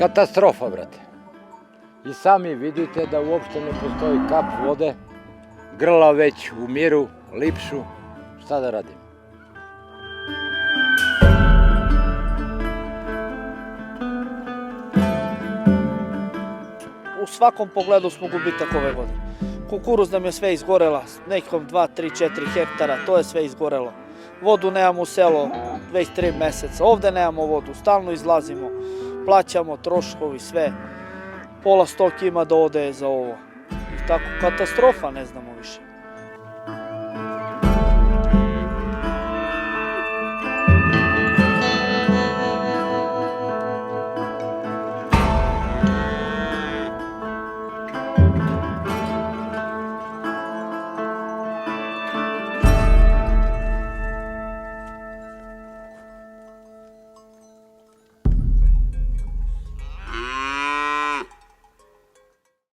Katastrofa, brate. I sami vidite da uopšte ne postoji kap vode, grla već umiru, lipšu, šta da radim? U svakom pogledu smo gubitak ove godine. Kukuruz nam je sve izgorela, nekom 2, 3, 4 hektara, to je sve izgorelo. Vodu nemamo u selo već 3 meseca, ovde nemamo vodu, stalno izlazimo, plaćamo troškovi, sve. Pola stoke ima da ode za ovo. I tako, katastrofa, ne znamo više.